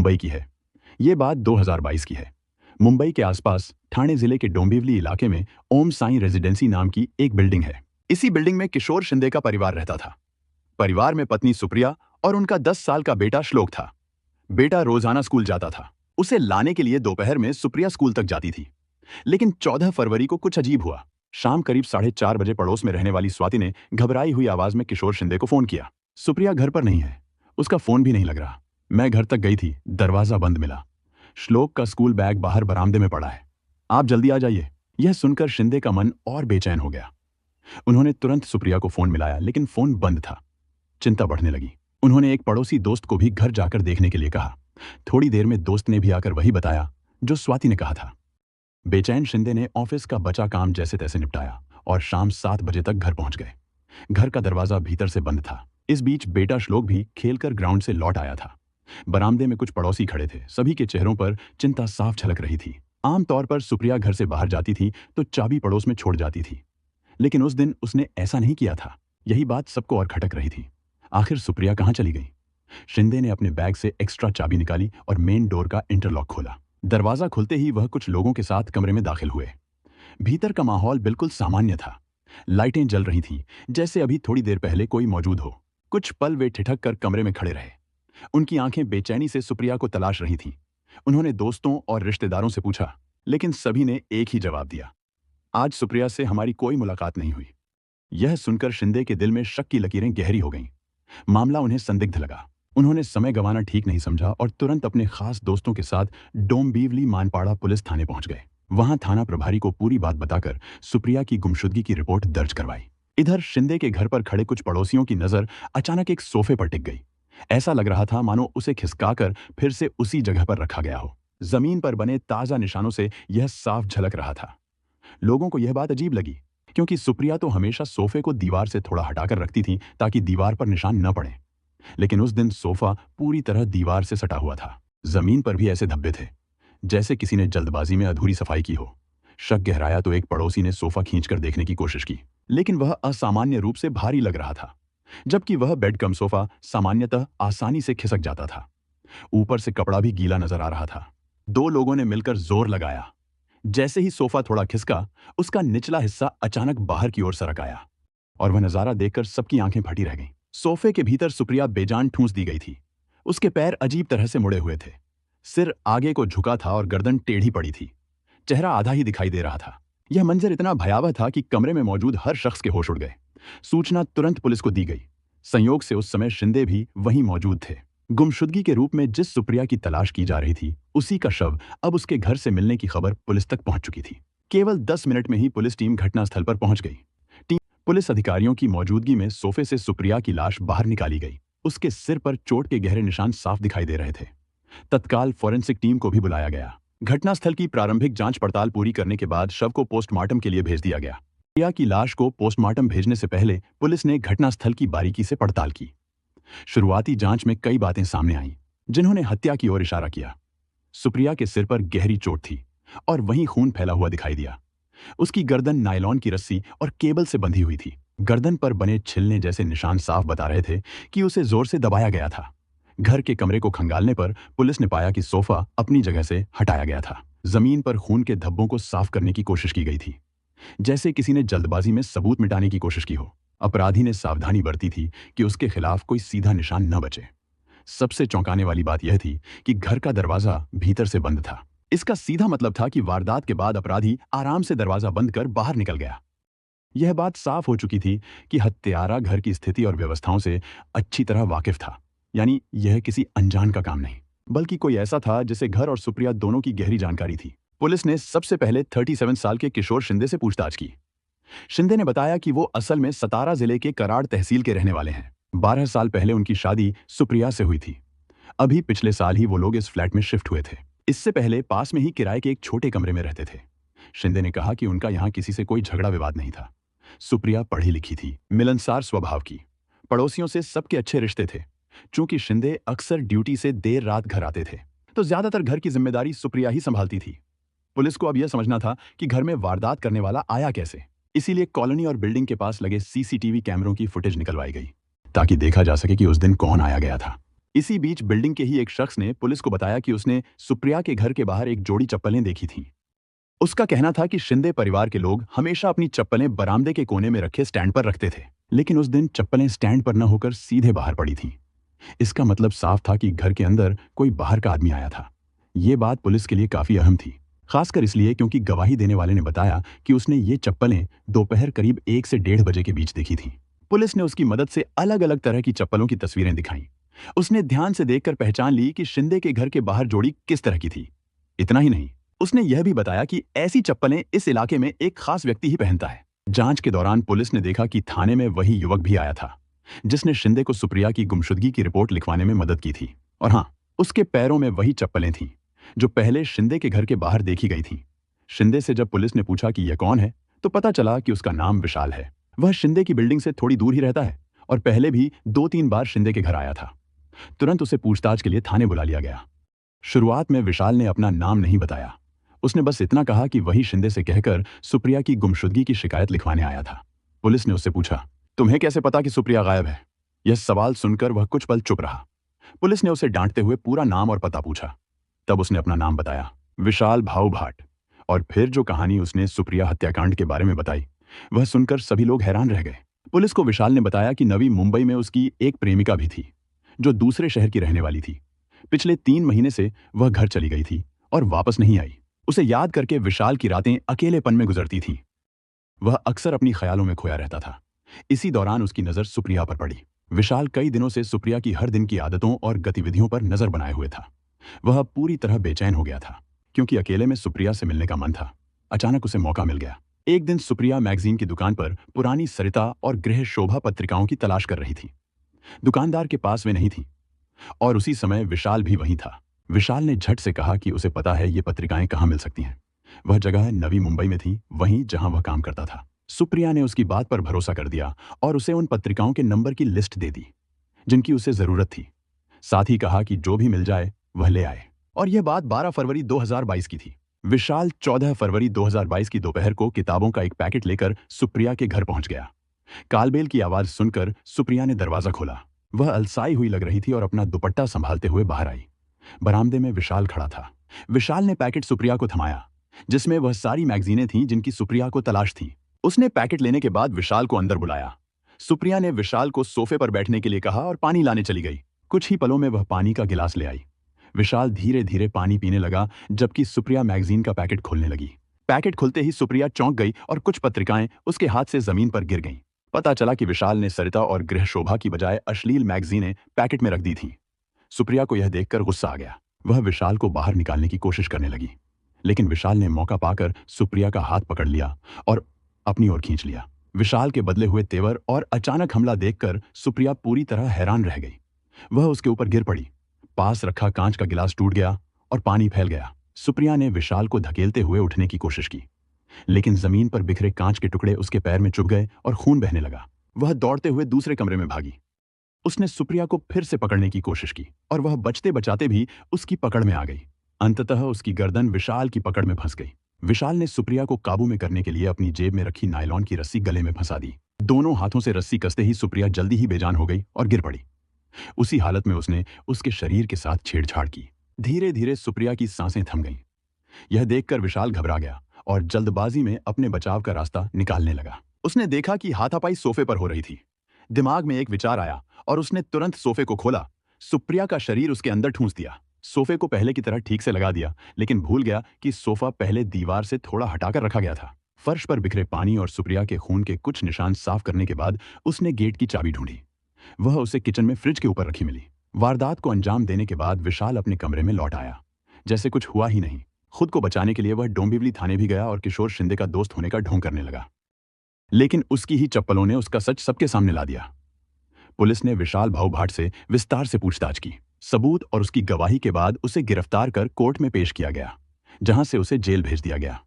मुंबई की है। ये बात 2022 की है। मुंबई के आसपास ठाणे जिले के डोंबिवली इलाके में ओम साई रेजिडेंसी नाम की एक बिल्डिंग है। इसी बिल्डिंग में किशोर शिंदे का परिवार रहता था। परिवार में पत्नी सुप्रिया और उनका 10 साल का बेटा श्लोक था। बेटा रोजाना स्कूल जाता था। उसे लाने के लिए दोपहर में सुप्रिया स्कूल तक जाती थी। लेकिन 14 फरवरी को कुछ अजीब हुआ। शाम करीब 4:30 बजे पड़ोस में रहने वाली स्वाति ने घबराई हुई आवाज में किशोर शिंदे को फोन किया। सुप्रिया घर पर नहीं है, उसका फोन भी नहीं लग रहा। मैं घर तक गई थी, दरवाजा बंद मिला। श्लोक का स्कूल बैग बाहर बरामदे में पड़ा है, आप जल्दी आ जाइए। यह सुनकर शिंदे का मन और बेचैन हो गया। उन्होंने तुरंत सुप्रिया को फोन मिलाया, लेकिन फोन बंद था। चिंता बढ़ने लगी। उन्होंने एक पड़ोसी दोस्त को भी घर जाकर देखने के लिए कहा। थोड़ी देर में दोस्त ने भी आकर वही बताया जो स्वाति ने कहा था। बेचैन शिंदे ने ऑफिस का बचा काम जैसे तैसे निपटाया और शाम 7 बजे तक घर पहुंच गए। घर का दरवाजा भीतर से बंद था। इस बीच बेटा श्लोक भी खेलकर ग्राउंड से लौट आया था। बरामदे में कुछ पड़ोसी खड़े थे। सभी के चेहरों पर चिंता साफ झलक रही थी। आमतौर पर सुप्रिया घर से बाहर जाती थी तो चाबी पड़ोस में छोड़ जाती थी, लेकिन उस दिन उसने ऐसा नहीं किया था। यही बात सबको और खटक रही थी। आखिर सुप्रिया कहाँ चली गई? शिंदे ने अपने बैग से एक्स्ट्रा चाबी निकाली और मेन डोर का इंटरलॉक खोला। दरवाजा खुलते ही वह कुछ लोगों के साथ कमरे में दाखिल हुए। भीतर का माहौल बिल्कुल सामान्य था। लाइटें जल रही थीं, जैसे अभी थोड़ी देर पहले कोई मौजूद हो। कुछ पल वे ठिठक कर कमरे में खड़े रहे। उनकी आंखें बेचैनी से सुप्रिया को तलाश रही थीं। उन्होंने दोस्तों और रिश्तेदारों से पूछा, लेकिन सभी ने एक ही जवाब दिया, आज सुप्रिया से हमारी कोई मुलाकात नहीं हुई। यह सुनकर शिंदे के दिल में शक की लकीरें गहरी हो गईं। मामला उन्हें संदिग्ध लगा। उन्होंने समय गंवाना ठीक नहीं समझा और तुरंत अपने खास दोस्तों के साथ डोंबिवली मानपाड़ा पुलिस थाने पहुंच गए। वहां थाना प्रभारी को पूरी बात बताकर सुप्रिया की गुमशुदगी की रिपोर्ट दर्ज करवाई। इधर शिंदे के घर पर खड़े कुछ पड़ोसियों की नजर अचानक एक सोफे पर टिक गई। ऐसा लग रहा था मानो उसे खिसकाकर फिर से उसी जगह पर रखा गया हो। जमीन पर बने ताजा निशानों से यह साफ झलक रहा था। लोगों को यह बात अजीब लगी, क्योंकि सुप्रिया तो हमेशा सोफे को दीवार से थोड़ा हटाकर रखती थी ताकि दीवार पर निशान न पड़े। लेकिन उस दिन सोफा पूरी तरह दीवार से सटा हुआ था। जमीन पर भी ऐसे धब्बे थे, जैसे किसी ने जल्दबाजी में अधूरी सफाई की हो। शक गहराया तो एक पड़ोसी ने सोफा खींचकर देखने की कोशिश की, लेकिन वह असामान्य रूप से भारी लग रहा था, जबकि वह बेड कम सोफा सामान्यतः आसानी से खिसक जाता था। ऊपर से कपड़ा भी गीला नजर आ रहा था। 2 लोगों ने मिलकर जोर लगाया। जैसे ही सोफा थोड़ा खिसका, उसका निचला हिस्सा अचानक बाहर की ओर सरक आया और वह नजारा देखकर सबकी आंखें फटी रह गईं। सोफे के भीतर सुप्रिया बेजान ठूंस दी गई थी। उसके पैर अजीब तरह से मुड़े हुए थे। सिर आगे को झुका था और गर्दन टेढ़ी पड़ी थी। चेहरा आधा ही दिखाई दे रहा था। यह मंजर इतना भयावह था कि कमरे में मौजूद हर शख्स के होश उड़ गए। सूचना तुरंत पुलिस को दी गई। संयोग से उस समय शिंदे भी वहीं मौजूद थे। गुमशुदगी के रूप में जिस सुप्रिया की तलाश की जा रही थी, उसी का शव अब उसके घर से मिलने की खबर पुलिस तक पहुंच चुकी थी। केवल 10 मिनट में ही पुलिस टीम घटनास्थल पर पहुंच गई। पुलिस अधिकारियों की मौजूदगी में सोफे से सुप्रिया की लाश बाहर निकाली गई। उसके सिर पर चोट के गहरे निशान साफ दिखाई दे रहे थे। तत्काल फॉरेंसिक टीम को भी बुलाया गया। घटनास्थल की प्रारंभिक जांच पड़ताल पूरी करने के बाद शव को पोस्टमार्टम के लिए भेज दिया गया। सुप्रिया की लाश को पोस्टमार्टम भेजने से पहले पुलिस ने घटनास्थल की बारीकी से पड़ताल की। शुरुआती जांच में कई बातें सामने आईं, जिन्होंने हत्या की ओर इशारा किया। सुप्रिया के सिर पर गहरी चोट थी और वहीं खून फैला हुआ दिखाई दिया। उसकी गर्दन नायलॉन की रस्सी और केबल से बंधी हुई थी। गर्दन पर बने छिलने जैसे निशान साफ बता रहे थे कि उसे जोर से दबाया गया था। घर के कमरे को खंगालने पर पुलिस ने पाया कि सोफा अपनी जगह से हटाया गया था। जमीन पर खून के धब्बों को साफ करने की कोशिश की गई थी, जैसे किसी ने जल्दबाजी में सबूत मिटाने की कोशिश की हो। अपराधी ने सावधानी बरती थी कि उसके खिलाफ कोई सीधा निशान न बचे। सबसे चौंकाने वाली बात यह थी कि घर का दरवाजा भीतर से बंद था। इसका सीधा मतलब था कि वारदात के बाद अपराधी आराम से दरवाजा बंद कर बाहर निकल गया। यह बात साफ हो चुकी थी कि हत्यारा घर की स्थिति और व्यवस्थाओं से अच्छी तरह वाकिफ था। यानी यह किसी अनजान का काम नहीं, बल्कि कोई ऐसा था जिसे घर और सुप्रिया दोनों की गहरी जानकारी थी। पुलिस ने सबसे पहले 37 साल के किशोर शिंदे से पूछताछ की। शिंदे ने बताया कि वो असल में सतारा जिले के कराड़ तहसील के रहने वाले हैं। 12 साल पहले उनकी शादी सुप्रिया से हुई थी। अभी पिछले साल ही वो लोग इस फ्लैट में शिफ्ट हुए थे। इससे पहले पास में ही किराए के एक छोटे कमरे में रहते थे। शिंदे ने कहा कि उनका यहाँ किसी से कोई झगड़ा विवाद नहीं था। सुप्रिया पढ़ी लिखी थी, मिलनसार स्वभाव की, पड़ोसियों से सबके अच्छे रिश्ते थे। चूंकि शिंदे अक्सर ड्यूटी से देर रात घर आते थे, तो ज्यादातर घर की जिम्मेदारी सुप्रिया ही संभालती थी। पुलिस को अब यह समझना था कि घर में वारदात करने वाला आया कैसे। इसीलिए कॉलोनी और बिल्डिंग के पास लगे सीसीटीवी कैमरों की फुटेज निकलवाई गई, ताकि देखा जा सके कि उस दिन कौन आया गया था। इसी बीच बिल्डिंग के ही एक शख्स ने पुलिस को बताया कि उसने सुप्रिया के घर के बाहर एक जोड़ी चप्पलें देखी थीं। उसका कहना था कि शिंदे परिवार के लोग हमेशा अपनी चप्पलें बरामदे के कोने में रखे स्टैंड पर रखते थे, लेकिन उस दिन चप्पलें स्टैंड पर न होकर सीधे बाहर पड़ी थीं। इसका मतलब साफ था कि घर के अंदर कोई बाहर का आदमी आया था। ये बात पुलिस के लिए काफी अहम थी, खासकर इसलिए क्योंकि गवाही देने वाले ने बताया कि उसने ये चप्पलें दोपहर करीब 1 से 1:30 बजे के बीच देखी थीं। पुलिस ने उसकी मदद से अलग अलग तरह की चप्पलों की तस्वीरें दिखाईं। उसने ध्यान से देखकर पहचान ली कि शिंदे के घर के बाहर जोड़ी किस तरह की थी। इतना ही नहीं, उसने यह भी बताया कि ऐसी चप्पलें इस इलाके में एक खास व्यक्ति ही पहनता है। जांच के दौरान पुलिस ने देखा कि थाने में वही युवक भी आया था जिसने शिंदे को सुप्रिया की गुमशुदगी की रिपोर्ट लिखवाने में मदद की थी। और हाँ, उसके पैरों में वही चप्पलें थीं जो पहले शिंदे के घर के बाहर देखी गई थीं। शिंदे से जब पुलिस ने पूछा कि यह कौन है, तो पता चला कि उसका नाम विशाल है। वह शिंदे की बिल्डिंग से थोड़ी दूर ही रहता है और पहले भी 2-3 बार शिंदे के घर आया था। तुरंत उसे पूछताछ के लिए थाने बुला लिया गया। शुरुआत में विशाल ने अपना नाम नहीं बताया। उसने बस इतना कहा कि वही शिंदे से कहकर सुप्रिया की गुमशुदगी की शिकायत लिखवाने आया था। पुलिस ने उससे पूछा, तुम्हें कैसे पता कि सुप्रिया गायब है? यह सवाल सुनकर वह कुछ पल चुप रहा। पुलिस ने उसे डांटते हुए पूरा नाम और पता पूछा। तब उसने अपना नाम बताया, विशाल भाऊ भाट। और फिर जो कहानी उसने सुप्रिया हत्याकांड के बारे में बताई, वह सुनकर सभी लोग हैरान रह गए। पुलिस को विशाल ने बताया कि नवी मुंबई में उसकी एक प्रेमिका भी थी जो दूसरे शहर की रहने वाली थी। पिछले 3 महीने से वह घर चली गई थी और वापस नहीं आई। उसे याद करके विशाल की रातें अकेलेपन में गुजरती थीं। वह अक्सर अपनी ख्यालों में खोया रहता था। इसी दौरान उसकी नजर सुप्रिया पर पड़ी। विशाल कई दिनों से सुप्रिया की हर दिन की आदतों और गतिविधियों पर नजर बनाए हुए था। वह पूरी तरह बेचैन हो गया था क्योंकि अकेले में सुप्रिया से मिलने का मन था। अचानक उसे मौका मिल गया। एक दिन सुप्रिया मैगजीन की दुकान पर पुरानी सरिता और गृह शोभा पत्रिकाओं की तलाश कर रही थी। दुकानदार के पास वे नहीं थी और उसी समय विशाल भी वहीं था। विशाल ने झट से कहा कि उसे पता है ये पत्रिकाएं कहाँ मिल सकती हैं। वह जगह नवी मुंबई में थी, वहीं जहां वह काम करता था। सुप्रिया ने उसकी बात पर भरोसा कर दिया और उसे उन पत्रिकाओं के नंबर की लिस्ट दे दी जिनकी उसे जरूरत थी। साथ ही कहा कि जो भी मिल जाए वह ले आए। और यह बात 12 फरवरी 2022 की थी। विशाल 14 फरवरी 2022 की दोपहर को किताबों का एक पैकेट लेकर सुप्रिया के घर पहुंच गया। कालबेल की आवाज सुनकर सुप्रिया ने दरवाजा खोला। वह अलसाई हुई लग रही थी और अपना दुपट्टा संभालते हुए बाहर आई। बरामदे में विशाल खड़ा था। विशाल ने पैकेट सुप्रिया को थमाया जिसमें वह सारी मैगजीनें थीं जिनकी सुप्रिया को तलाश थी। उसने पैकेट लेने के बाद विशाल को अंदर बुलाया। सुप्रिया ने विशाल को सोफे पर बैठने के लिए कहा और पानी लाने चली गई। कुछ ही पलों में वह पानी का गिलास ले आई। विशाल धीरे धीरे पानी पीने लगा जबकि सुप्रिया मैगजीन का पैकेट खोलने लगी। पैकेट खुलते ही सुप्रिया चौंक गई और कुछ पत्रिकाएं उसके हाथ से जमीन पर गिर गईं। पता चला कि विशाल ने सरिता और गृह शोभा की बजाय अश्लील मैगजीनें पैकेट में रख दी थीं। सुप्रिया को यह देखकर गुस्सा आ गया। वह विशाल को बाहर निकालने की कोशिश करने लगी, लेकिन विशाल ने मौका पाकर सुप्रिया का हाथ पकड़ लिया और अपनी ओर खींच लिया। विशाल के बदले हुए तेवर और अचानक हमला देखकर सुप्रिया पूरी तरह हैरान रह गई। वह उसके ऊपर गिर पड़ी। पास रखा कांच का गिलास टूट गया और पानी फैल गया। सुप्रिया ने विशाल को धकेलते हुए उठने की कोशिश की, लेकिन जमीन पर बिखरे कांच के टुकड़े उसके पैर में चुभ गए और खून बहने लगा। वह दौड़ते हुए दूसरे कमरे में भागी। उसने सुप्रिया को फिर से पकड़ने की कोशिश की और वह बचते बचाते भी उसकी पकड़ में आ गई। अंततः उसकी गर्दन विशाल की पकड़ में फंस गई। विशाल ने सुप्रिया को काबू में करने के लिए अपनी जेब में रखी नायलॉन की रस्सी गले में फंसा दी। दोनों हाथों से रस्सी कसते ही सुप्रिया जल्दी ही बेजान हो गई और गिर पड़ी। उसी हालत में उसने उसके शरीर के साथ छेड़छाड़ की। धीरे धीरे सुप्रिया की सांसें थम गईं। यह देखकर विशाल घबरा गया और जल्दबाजी में अपने बचाव का रास्ता निकालने लगा। उसने देखा कि हाथापाई सोफे पर हो रही थी। दिमाग में एक विचार आया और उसने तुरंत सोफे को खोला। सुप्रिया का शरीर उसके अंदर ठूंस दिया। सोफे को पहले की तरह ठीक से लगा दिया, लेकिन भूल गया कि सोफा पहले दीवार से थोड़ा हटाकर रखा गया था। फर्श पर बिखरे पानी और सुप्रिया के खून के कुछ निशान साफ करने के बाद उसने गेट की चाबी ढूंढी। वह उसे किचन में फ्रिज के ऊपर रखी मिली। वारदात को अंजाम देने के बाद विशाल अपने कमरे में लौट आया जैसे कुछ हुआ ही नहीं। खुद को बचाने के लिए वह डोंबिवली थाने भी गया और किशोर शिंदे का दोस्त होने का ढोंग करने लगा, लेकिन उसकी ही चप्पलों ने उसका सच सबके सामने ला दिया। पुलिस ने विशाल भाऊ भाट से विस्तार से पूछताछ की। सबूत और उसकी गवाही के बाद उसे गिरफ्तार कर कोर्ट में पेश किया गया, जहां से उसे जेल भेज दिया गया।